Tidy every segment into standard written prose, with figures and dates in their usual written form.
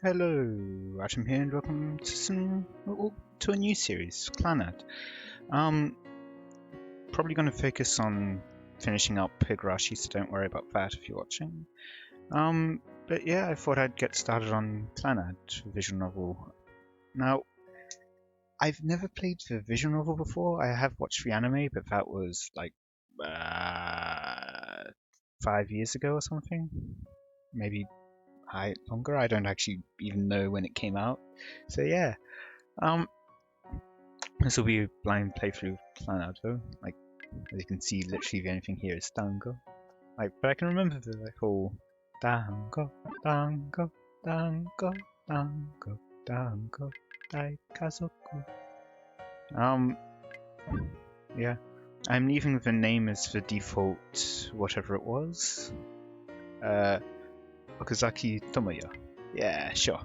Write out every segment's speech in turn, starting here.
Hello, Watem here, and welcome to a new series, Clannad. Um, Probably going to focus on finishing up Higurashi, so don't worry about that if you're watching. But yeah, I thought I'd get started on Clannad, visual novel. Now, I've never played the visual novel before. I have watched the anime, but that was like 5 years ago or something. Maybe longer. I don't actually even know when it came out. So yeah. Um, This will be a blind playthrough of Clannad though. Like, as you can see, literally the only thing here is Dango. Like, but I can remember the whole Dango, Dango, Dango, Dango, Dango, Daikazoku. Yeah. I'm leaving the name as the default, whatever it was. Okazaki Tomoya. Yeah, sure.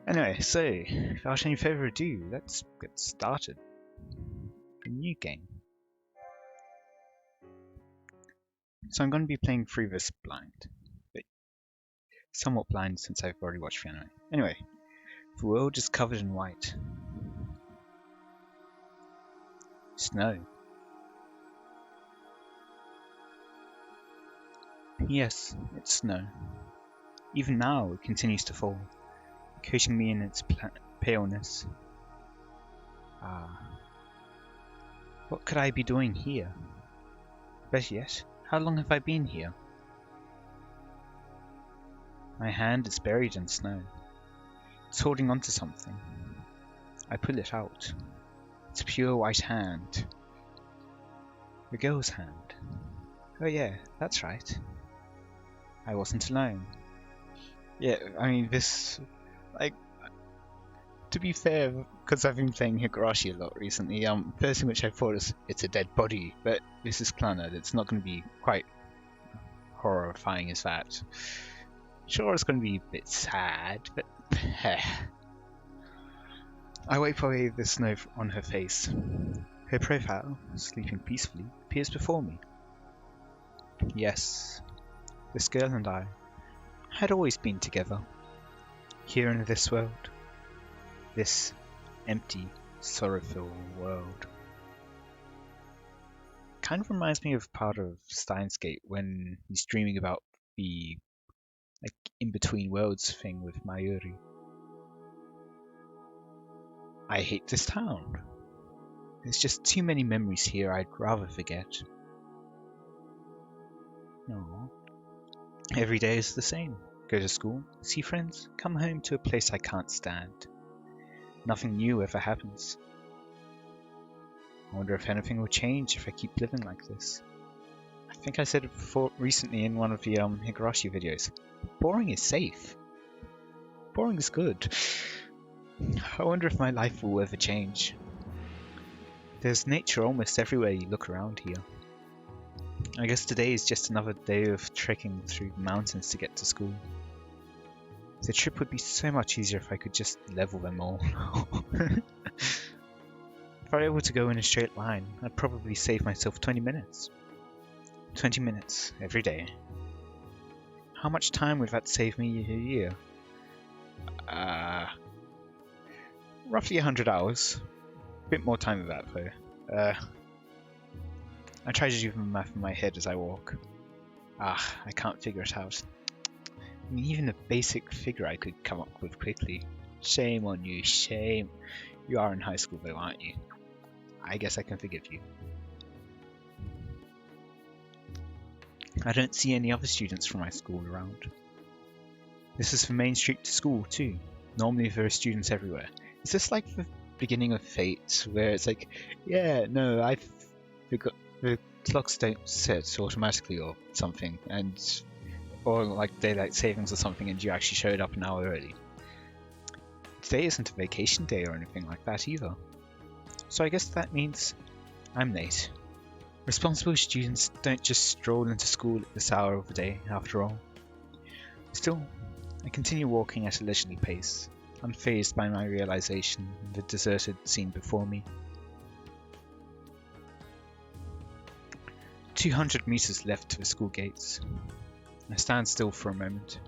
Anyway, so, without any further ado, let's get started. A new game. So I'm going to be playing through this blind. But somewhat blind since I've already watched the anime. Anyway, the world is covered in white. Snow. Yes, it's snow. Even now it continues to fall, coating me in its paleness. Ah. What could I be doing here? Better yet, how long have I been here? My hand is buried in snow. It's holding on to something. I pull it out. It's a pure white hand. The girl's hand. Oh yeah, that's right. I wasn't alone. Yeah, I mean this, like, to be fair, because I've been playing Higurashi a lot recently, first thing which I thought is it's a dead body, but this is Clannad, it's not going to be quite horrifying as that. Sure, it's going to be a bit sad, but I wipe away the snow on her face. Her profile, sleeping peacefully, appears before me. Yes, this girl and I had always been together, here in this world. This empty, sorrowful world. Kind of reminds me of part of Steins Gate when he's dreaming about the like in-between worlds thing with Mayuri. I hate this town. There's just too many memories here I'd rather forget. No. Every day is the same. Go to school, see friends, come home to a place I can't stand. Nothing new ever happens. I wonder if anything will change if I keep living like this. I think I said it before recently in one of the Higurashi videos. Boring is safe. Boring is good. I wonder if my life will ever change. There's nature almost everywhere you look around here. I guess today is just another day of trekking through the mountains to get to school. The trip would be so much easier if I could just level them all. If I were able to go in a straight line, I'd probably save myself 20 minutes. 20 minutes every day. How much time would that save me a year? Roughly 100 hours. A bit more time than that though. I try to do the math in my head as I walk. I can't figure it out. I mean, even a basic figure I could come up with quickly. Shame on you, shame. You are in high school though, aren't you? I guess I can forgive you. I don't see any other students from my school around. This is the main street to school too. Normally there are students everywhere. Is this like the beginning of Fate, where it's like, yeah, no, the clocks don't set automatically or something, or like daylight savings or something, and you actually showed up an hour early. Today isn't a vacation day or anything like that either. So I guess that means I'm late. Responsible students don't just stroll into school at this hour of the day, after all. Still, I continue walking at a leisurely pace, unfazed by my realization of the deserted scene before me. 200 meters left to the school gates. I stand still for a moment.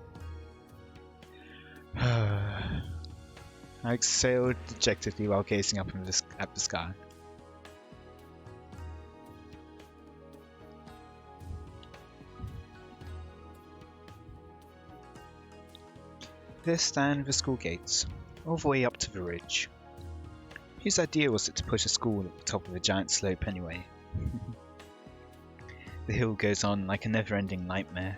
I exhaled dejectedly while gazing up at the sky. There stand the school gates, all the way up to the ridge. Whose idea was it to put a school at the top of a giant slope anyway? The hill goes on like a never-ending nightmare.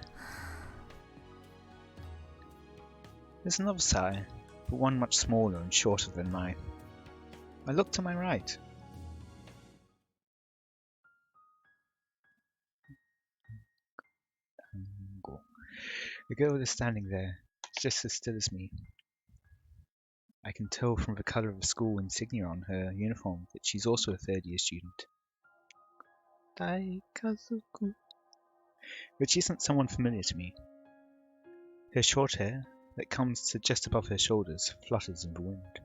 There's another sigh, but one much smaller and shorter than mine. I look to my right. The girl is standing there, just as still as me. I can tell from the colour of the school insignia on her uniform that she's also a third-year student. Daikazuku. But she isn't someone familiar to me. Her short hair, that comes to just above her shoulders, flutters in the wind.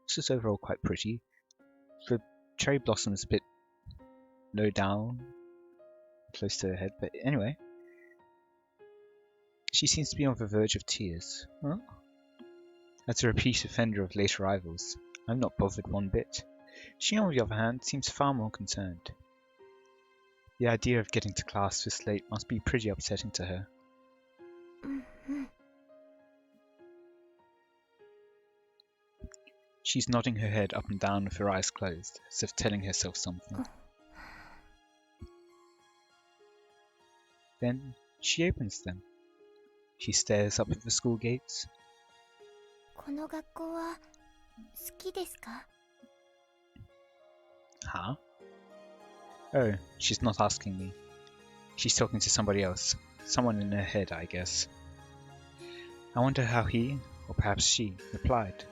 She's overall quite pretty. The cherry blossom's a bit low down, close to her head, but anyway. She seems to be on the verge of tears. Huh? As a repeat offender of late arrivals, I'm not bothered one bit. She, on the other hand, seems far more concerned. The idea of getting to class this late must be pretty upsetting to her. She's nodding her head up and down with her eyes closed, as if telling herself something. Then she opens them. She stares up at the school gates. Huh? Oh, she's not asking me. She's talking to somebody else. Someone in her head, I guess. I wonder how he, or perhaps she, replied.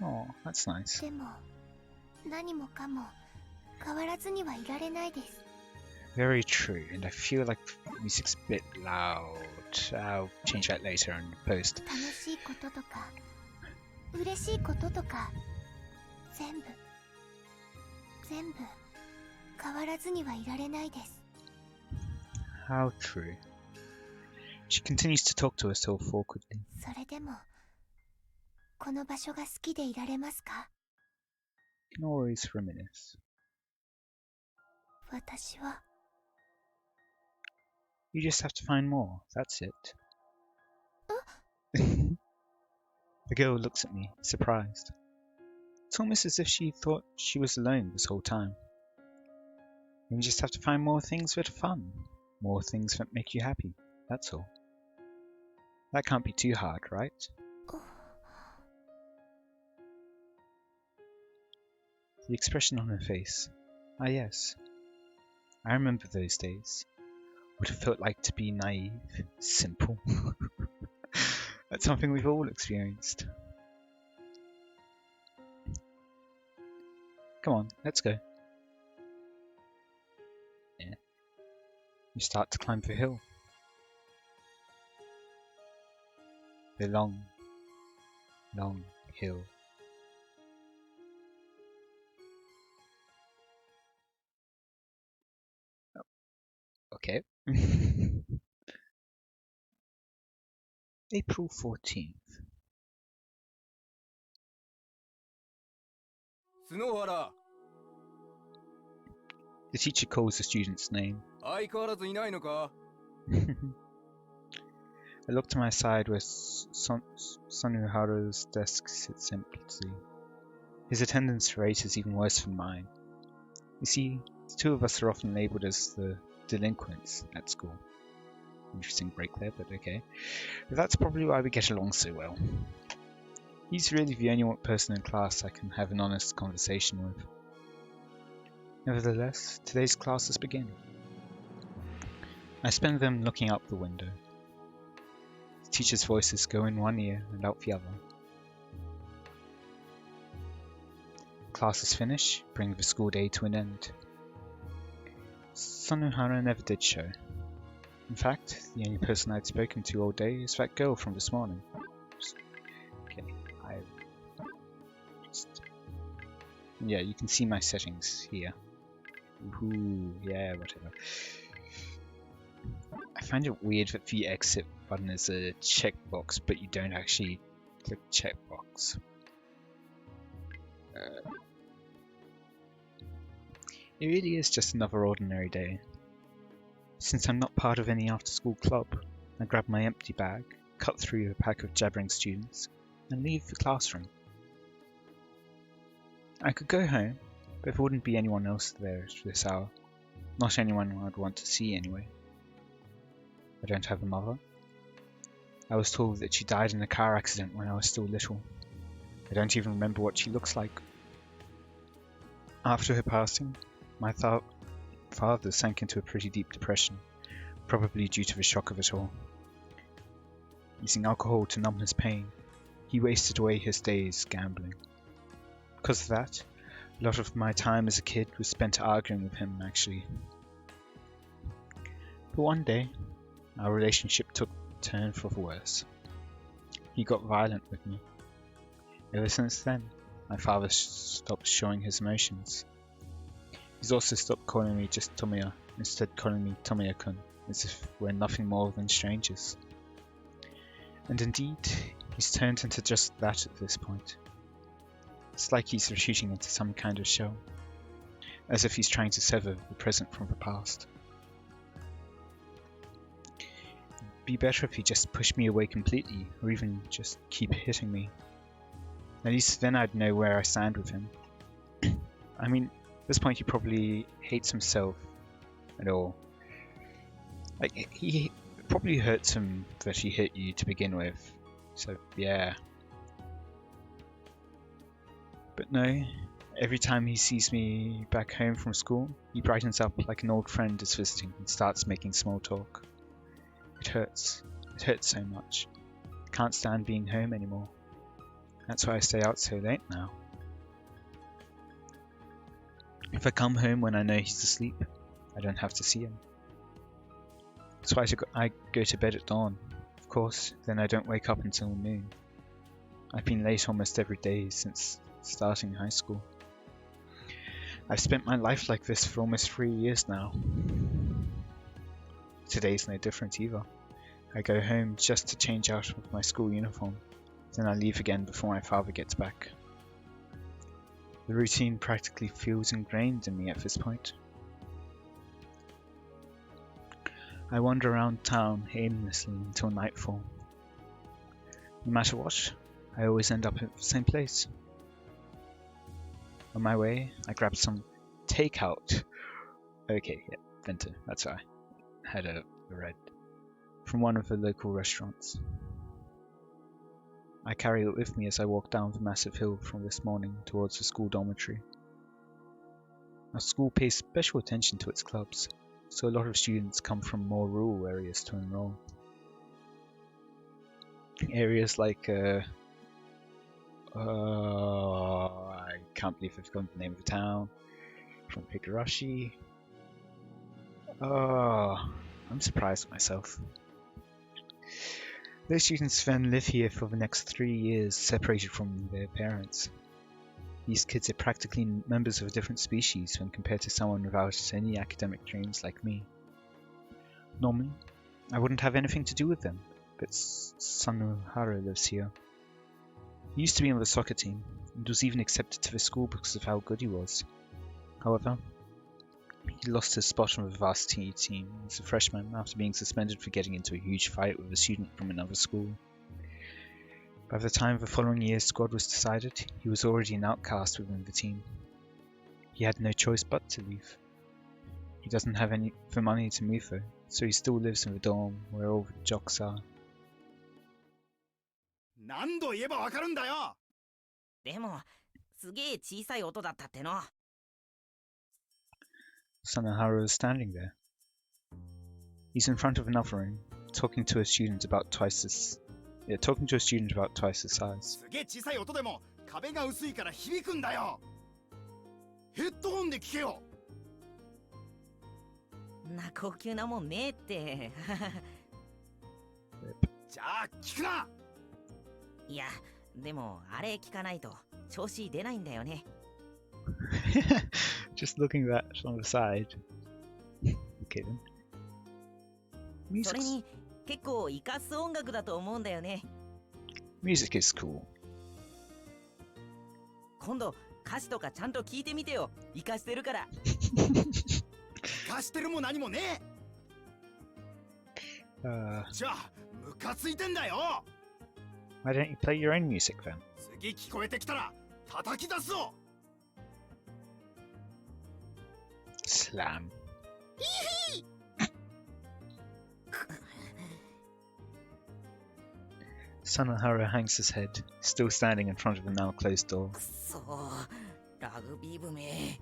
Oh, that's nice. Very true, and I feel like the music's a bit loud. I'll change that later in post. How true. She continues to talk to herself awkwardly. Can always reminisce. You just have to find more, that's it. The girl looks at me, surprised. It's almost as if she thought she was alone this whole time. You just have to find more things that are fun. More things that make you happy, that's all. That can't be too hard, right? The expression on her face. Ah yes. I remember those days. What it felt like to be naive, simple. That's something we've all experienced. Come on, let's go. Yeah. You start to climb the hill. The long, long hill. Okay. April 14th. The teacher calls the student's name. I look to my side where Sanuharu's desk sits empty. His attendance rate is even worse than mine. You see, the two of us are often labelled as the delinquents at school. Interesting break there, but okay. But that's probably why we get along so well. He's really the only person in class I can have an honest conversation with. Nevertheless, today's classes begin. I spend them looking out the window. The teacher's voices go in one ear and out the other. Classes finish, bring the school day to an end. Sanuhara never did show. In fact, the only person I'd spoken to all day is that girl from this morning. Yeah, you can see my settings here. Ooh, yeah, whatever. I find it weird that the exit button is a checkbox, but you don't actually click checkbox. It really is just another ordinary day. Since I'm not part of any after-school club, I grab my empty bag, cut through a pack of jabbering students, and leave the classroom. I could go home, but there wouldn't be anyone else there at this hour. Not anyone I'd want to see anyway. I don't have a mother. I was told that she died in a car accident when I was still little. I don't even remember what she looks like. After her passing, my father sank into a pretty deep depression, probably due to the shock of it all. Using alcohol to numb his pain, he wasted away his days gambling. Because of that, a lot of my time as a kid was spent arguing with him, actually. But one day, our relationship took a turn for the worse. He got violent with me. Ever since then, my father stopped showing his emotions. He's also stopped calling me just Tomoya, instead calling me Tomoya-kun, as if we're nothing more than strangers. And indeed, he's turned into just that at this point. It's like he's retreating into some kind of shell, as if he's trying to sever the present from the past. It'd be better if he just pushed me away completely, or even just keep hitting me. At least then I'd know where I stand with him. I mean, at this point he probably hates himself at all. Like, he probably hurts him that he hit you to begin with. So, yeah. But no, every time he sees me back home from school, he brightens up like an old friend is visiting and starts making small talk. It hurts. It hurts so much. I can't stand being home anymore. That's why I stay out so late now. If I come home when I know he's asleep, I don't have to see him. That's why I go to bed at dawn. Of course, then I don't wake up until noon. I've been late almost every day since starting high school. I've spent my life like this for almost 3 years now. Today's no different either. I go home just to change out of my school uniform. Then I leave again before my father gets back. The routine practically feels ingrained in me at this point. I wander around town aimlessly until nightfall. No matter what, I always end up at the same place. On my way, I grab some takeout. Okay, yeah, Vento, that's why I had a red. From one of the local restaurants. I carry it with me as I walk down the massive hill from this morning towards the school dormitory. Our school pays special attention to its clubs, so a lot of students come from more rural areas to enroll. Areas like, I can't believe I've forgotten the name of the town, from Hikarashi. I'm surprised at myself. Those students then live here for the next 3 years, separated from their parents. These kids are practically members of a different species when compared to someone without any academic dreams like me. Normally, I wouldn't have anything to do with them, but Sanuhara lives here. He used to be on the soccer team, and was even accepted to the school because of how good he was. However, he lost his spot on the varsity team as a freshman after being suspended for getting into a huge fight with a student from another school. By the time the following year's squad was decided, he was already an outcast within the team. He had no choice but to leave. He doesn't have the money to move though, so he still lives in the dorm where all the jocks are. 何度言えばわかるんだよ。でも、すげえ小さい音だったっての。Sanuhara is standing there. He's in front of another room, talking to a student about twice the size. すげえ小さい音でも壁が薄いから響くんだよ。ヘッドホンで聞けよ。んな高級なもんねえって。じゃあ聞くな。いや、でもあれ聞かないと調子出ないんだよね。Just looking that on the side. Okay then. それ Music's, に結構活かす音楽だと思うんだよね。 music is cool. 今度歌詞とかちゃんと聞いてみてよ。活かしてるから。貸してるも何もね Uh, え。じゃあムカついてんだよ。 why don't you play your own music then? 次聞こえてきたら叩き出すぞ。 Slam. Sonohara hangs his head, still standing in front of the now closed door. くそー、ラグビー部め。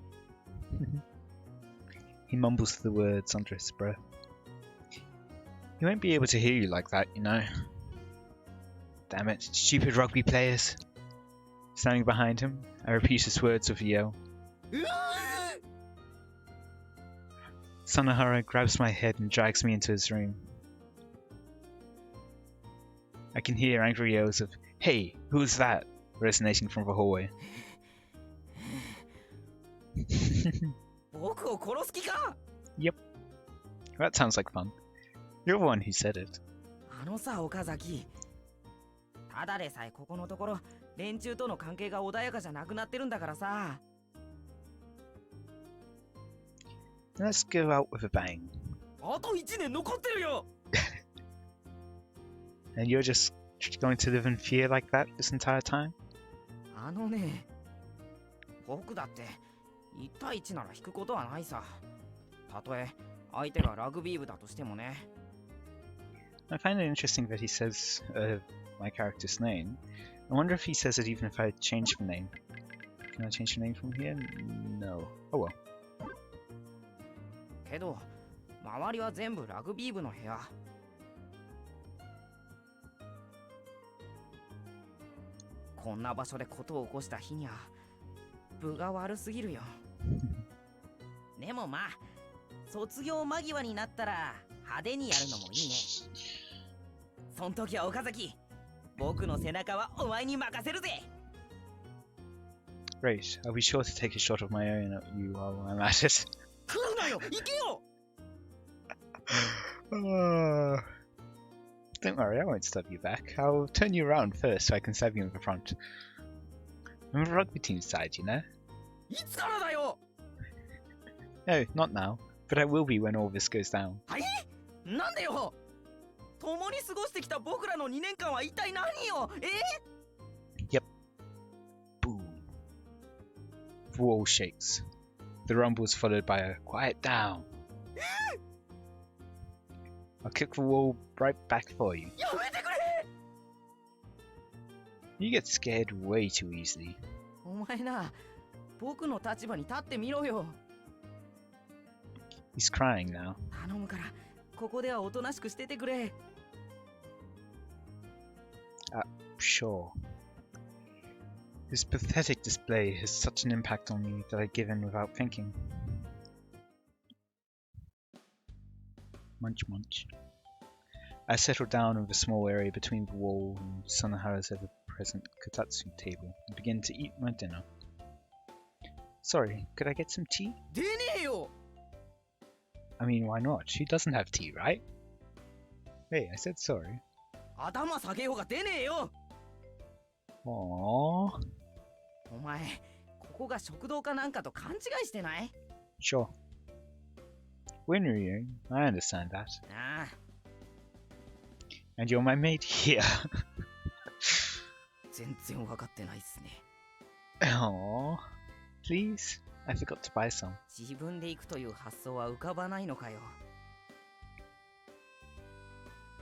He mumbles the words under his breath. He won't be able to hear you like that, you know. Damn it, stupid rugby players. Standing behind him, I repeat his words with a yell. うわ Sonohara grabs my head and drags me into his room. I can hear angry yells of, "Hey, who's that?" resonating from the hallway. 僕を殺す気か。 That sounds like fun. You're the one who said it. あのさ、岡崎。ただでさえここのところ連中との関係が穏やかじゃなくなってるんだからさ。 Let's go out with a bang. あと1年残ってるよ。 And you're just going to live in fear like that this entire time? あのね、僕だって1対1なら引くことはないさ。たとえ相手がラグビー部だとしてもね。 I find it interesting that he says my character's name. I wonder if he says it even if I change the name. Can I change the name from here? No. Oh well. けど、周りは全部ラグビー部の部屋。こんな場所でことを起こした日には部が悪すぎるよ。でもまあ、卒業間際になったら派手にやるのもいいね。そん時は岡崎、僕の背中はお前に任せるぜ。 Great. I'll be sure to take a shot of my own at you while I'm at it. 来るなよ、行けよ。 Don't worry, I won't stab you back. I'll turn you around first so I can stab you in the front. I'm on the rugby team side, you know? いつからだよ。 No, not now. But I will be when all this goes down. はい？なんでよ。共に過ごしてきた僕らの2年間は一体何よ。Boom. The wall shakes. The rumble is followed by a quiet down. I'll kick the wall right back for you. やめてくれ。 You get scared way too easily. お前な、僕の立場に立ってみろよ。 He's crying now. 頼むから、ここではおとなしくしててくれ。 Sure. His pathetic display has such an impact on me that I give in without thinking. Munch munch. I settle down in the small area between the wall and Sonohara's ever-present kotatsu table and begin to eat my dinner. Sorry, could I get some tea? 出ねえよ。 I mean, why not? She doesn't have tea, right? Hey, I said sorry. 頭下げようが出ねえよ。 Aww. お前、ここが食堂かなんかと勘違いしてない？ Sure. When you're young, I understand that. ああ、 And you're my mate here. 全然わかってないっすね。 Aww. Please? I forgot to buy some. 自分で行くという発想は浮かばないのかよ。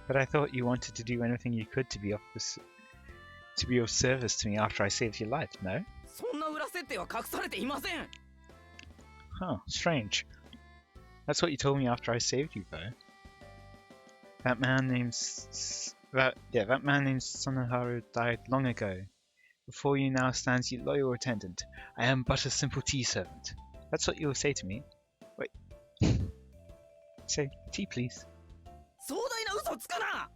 But I thought you wanted to do anything you could to be of service to me after I saved your life, no? そんな裏設定は隠されていません。 Huh, strange. That's what you told me after I saved you, though. That man named Sonoharu died long ago. Before you now stands your loyal attendant. I am but a simple tea servant. That's what you'll say to me. Wait. Say, tea please. 壮大な嘘つかな。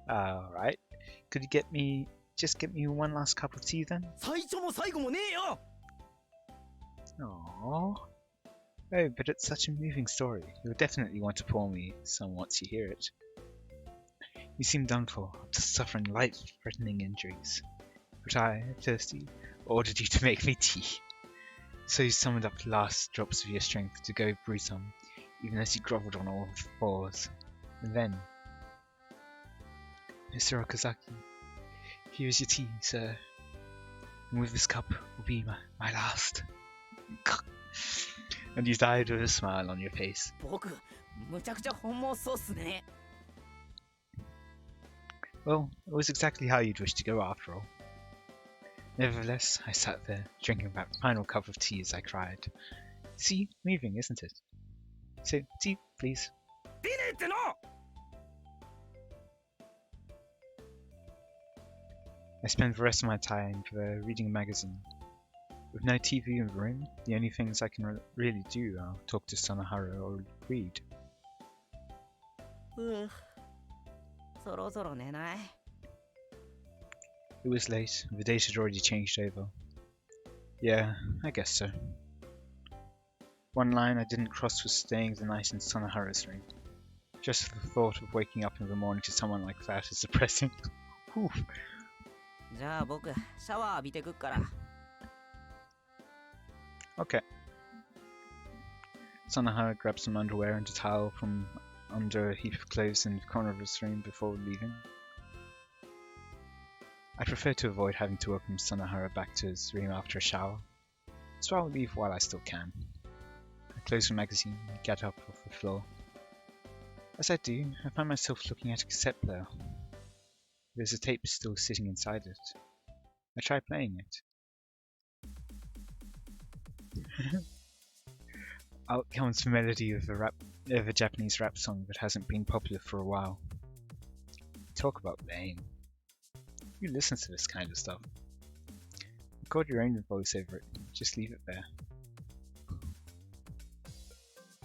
Alright. Could you just get me one last cup of tea then? 最初も最後もねえよ。 Aww. Oh, but it's such a moving story. You'll definitely want to pour me some once you hear it. You seem done for, after suffering life-threatening injuries. But I, thirsty, ordered you to make me tea. So you summoned up the last drops of your strength to go brew some, even as you grovelled on all fours. And then, Mr. Okazaki, here is your tea, sir. And with this cup will be my last. And you died with a smile on your face. 僕、むちゃくちゃ本望そうっすね。Well, it was exactly how you'd wish to go after all. Nevertheless, I sat there, drinking that final cup of tea as I cried. See, moving, isn't it? So, tea, please. 出ねえっての I spend the rest of my time reading a magazine. With no TV in the room, the only things I can really do are talk to Sanahara or read. そろそろ寝ない It was late, and the date had already changed over. Yeah, I guess so. One line I didn't cross was staying the night in Sanahara's room. Just the thought of waking up in the morning to someone like that is depressing. Whew. じゃあ僕、シャワー浴びてくっから。 Okay. Sanahara grabbed some underwear and a towel from under a heap of clothes in the corner of his room before leaving. I prefer to avoid having to welcome Sanahara back to his room after a shower, so I'll leave while I still can. I close the magazine and get up off the floor. As I do, I find myself looking at a cassette player. There's a tape still sitting inside it. I try playing it. Out comes the melody of a Japanese rap song that hasn't been popular for a while. Talk about lame. Who listens to this kind of stuff? Record your own voice over it. Just leave it there.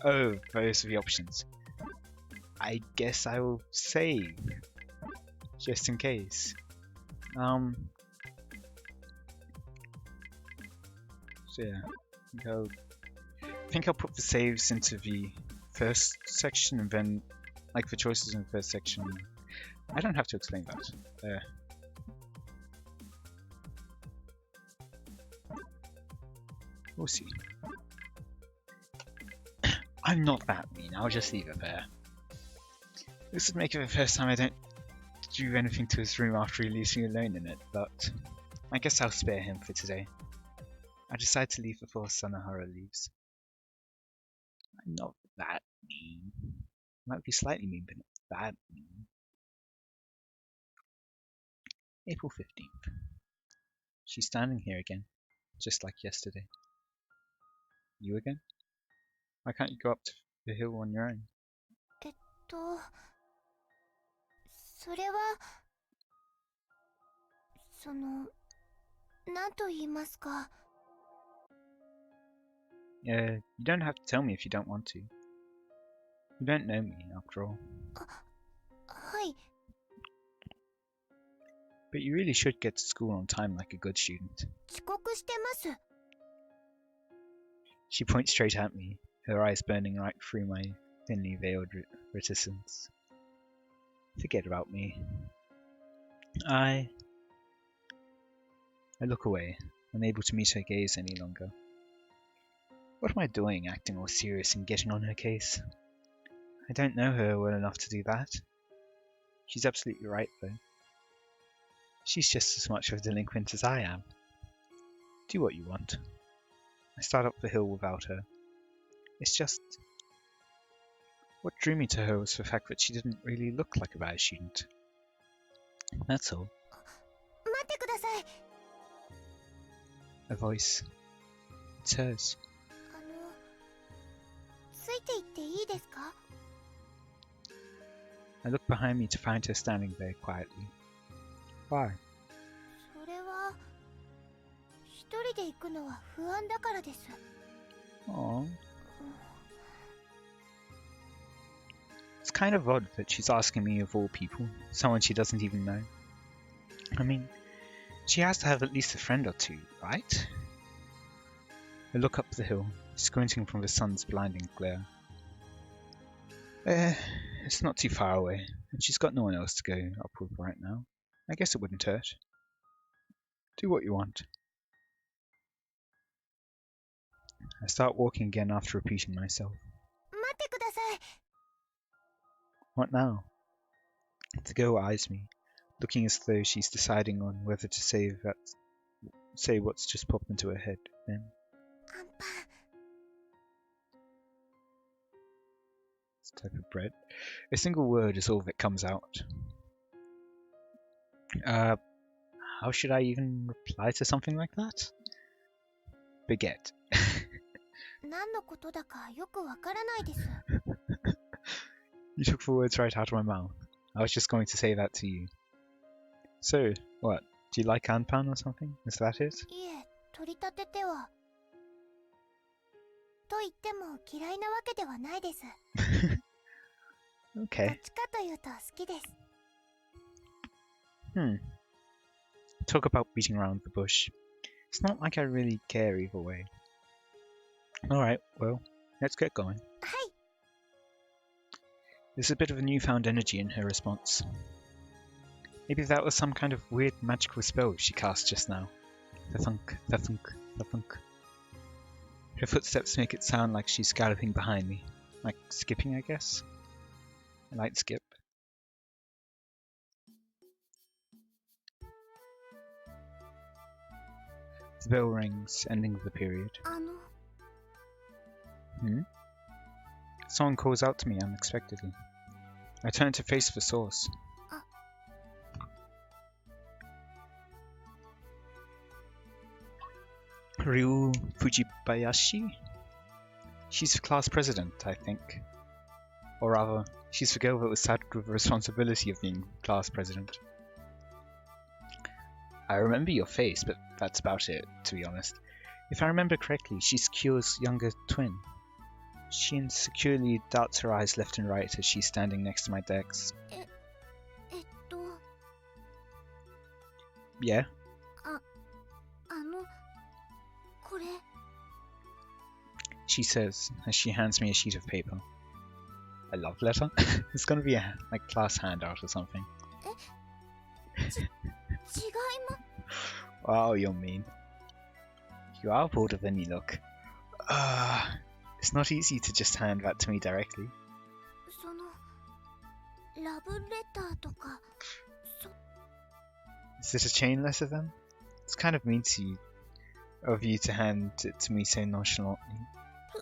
Oh, those are the options. I guess I will save. Just in case. So yeah. I think I'll put the saves into the first section and then, like the choices in the first section. I don't have to explain that. We'll see. I'm not that mean, I'll just leave it there. This would make it the first time I don't do anything to his room after he leaves me alone in it, but I guess I'll spare him for today. I decide to leave before Sanahara leaves. I'm not that mean. I might be slightly mean, but not that mean. April 15th. She's standing here again, just like yesterday. You again? Why can't you go up to the hill on your own? それはその何と言いますか You don't have to tell me if you don't want to. You don't know me, after all. はい But you really should get to school on time like a good student. 遅刻してます She points straight at me, her eyes burning right through my thinly veiled reticence. Forget about me. I look away, unable to meet her gaze any longer. What am I doing, acting all serious and getting on her case? I don't know her well enough to do that. She's absolutely right, though. She's just as much of a delinquent as I am. Do what you want. I start up the hill without her. It's just... What drew me to her was the fact that she didn't really look like a bad student. That's all. 待ってください A voice. It's hers. ついていっていいですか I look behind me to find her standing there quietly. Why? それは一人で行くのは不安だからです Aww. It's kind of odd that she's asking me of all people, someone she doesn't even know. I mean, she has to have at least a friend or two, right? I look up the hill, squinting from the sun's blinding glare. It's not too far away, and she's got no one else to go up with right now. I guess it wouldn't hurt. Do what you want. I start walking again after repeating myself. 待ってください。 What now? The girl eyes me, looking as though she's deciding on whether to say what's just popped into her head. Then, アンパン。 this type of bread. A single word is all that comes out. How should I even reply to something like that? Baguette. 何のことだかよくわからないです。 You took the words right out of my mouth. I was just going to say that to you. So, what? Do you like Anpan or something? Is that it? いえ、取り立てては。と言っても嫌いなわけではないです。 どっ Okay. ちかというと好きです。 Talk about beating around the bush. It's not like I really care either way. Alright, well, let's get going. はい。 There's a bit of a newfound energy in her response. Maybe that was some kind of weird magical spell she cast just now. The thunk, the thunk, the thunk. Her footsteps make it sound like she's galloping behind me. Like skipping, I guess? A light skip. The bell rings, ending the period. あの、 Someone calls out to me unexpectedly. I turn to face the source. Ryu Fujibayashi? She's the class president, I think. Or rather, she's the girl that was saddled with the responsibility of being class president. I remember your face, but that's about it, to be honest. If I remember correctly, she's Kyo's younger twin. She insecurely darts her eyes left and right as she's standing next to my decks. えっと、 Yeah? これ、 She says, as she hands me a sheet of paper. A love letter? It's gonna be a class handout or something. 違いま、 Wow, you're mean. You are bolder than you look. It's not easy to just hand that to me directly. その、ラブレターとか、 Is this a chain letter then? It's kind of mean of you to hand it to me so nonchalantly. 不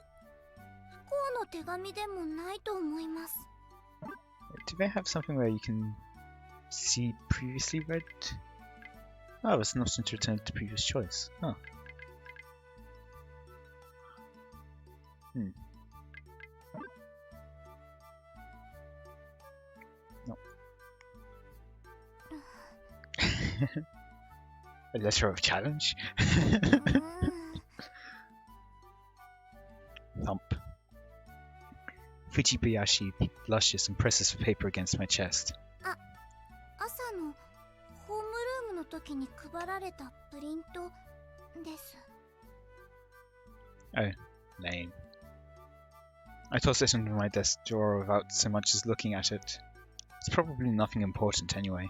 幸の手紙でもないと思います。 Do they have something where you can see previously read? Oh, it's an option to return to previous choice. Huh. No. A letter of challenge? うーん Thump. Fujibayashi blushes and presses the paper against my chest. 朝のホームルームの時に配られたプリントです。 Oh, lame. I toss it into my desk drawer without so much as looking at it. It's probably nothing important anyway.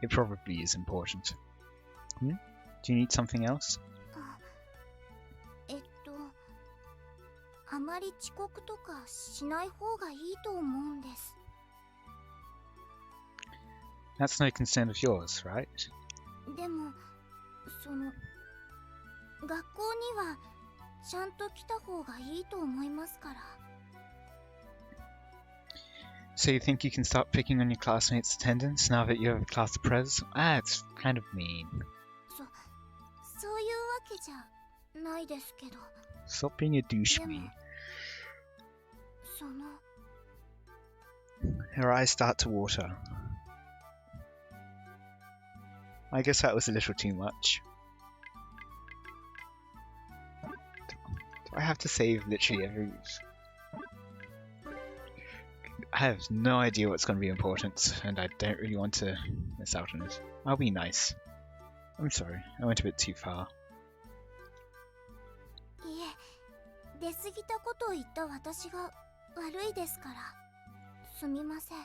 It probably is important. Do you need something else? あまり遅刻とかしない方がいいと思うんです。 That's no concern of yours, right? でも、その、学校にはちゃんと来た方がいいと思いますから。 So you think you can start picking on your classmates' attendance now that you're the class pres? It's kind of mean. そういうわけじゃないですけど。 Stop being a douchebag. その、 Her eyes start to water. I guess that was a little too much. Do I have to save literally every... I have no idea what's going to be important, and I don't really want to miss out on it. I'll be nice. I'm sorry, I went a bit too far. 出過ぎたことを言った私が悪いですから。すみません。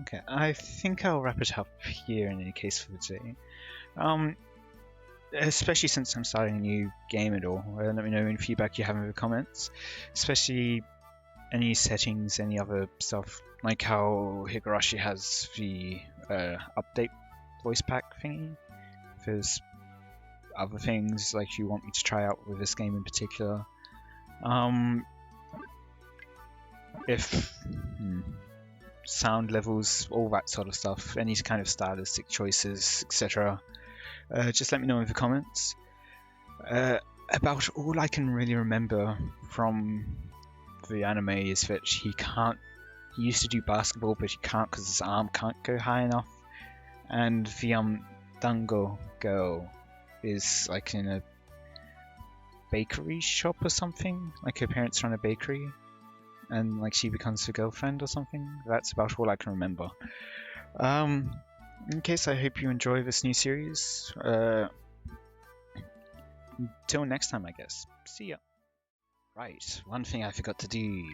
Okay, I think I'll wrap it up here in any case for today. Especially since I'm starting a new game and all. Let me know any feedback you have in the comments, especially any settings, any other stuff, like how Higurashi has the update voice pack thingy. If there's other things like you want me to try out with this game in particular. If sound levels, all that sort of stuff, any kind of stylistic choices, etc. Just let me know in the comments. About all I can really remember from the anime is that he used to do basketball, but he can't because his arm can't go high enough. And the Dango girl is like in a bakery shop or something. Like her parents run a bakery, and like she becomes her girlfriend or something. That's about all I can remember. In case, I hope you enjoy this new series. Until next time, I guess. See ya. Right, one thing I forgot to do.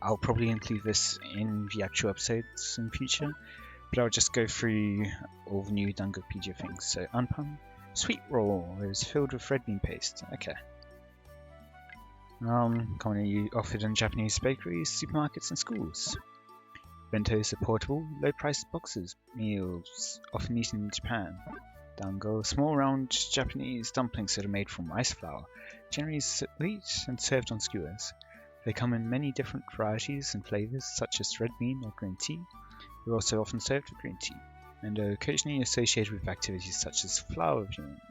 I'll probably include this in the actual episodes in future, but I'll just go through all the new Dangopedia things. So, Unpun, sweet roll is filled with red bean paste. Okay. Commonly offered in Japanese bakeries, supermarkets, and schools. Bentos are portable, low-priced boxes, meals often eaten in Japan. Dango, small round Japanese dumplings that are made from rice flour, generally sweet and served on skewers. They come in many different varieties and flavors, such as red bean or green tea. They're also often served with green tea, and are occasionally associated with activities such as flower viewing.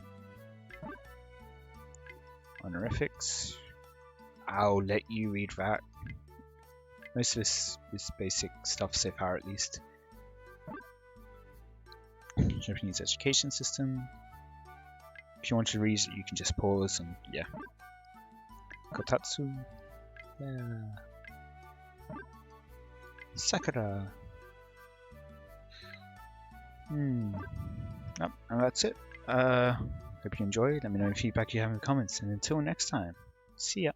Honorifics. I'll let you read that. Most of this is basic stuff so far, at least. Japanese education system. If you want to read it, you can just pause and yeah. Kotatsu. Yeah. Sakura. Yep, and that's it. Hope you enjoyed. Let me know any feedback you have in the comments. And until next time, see ya.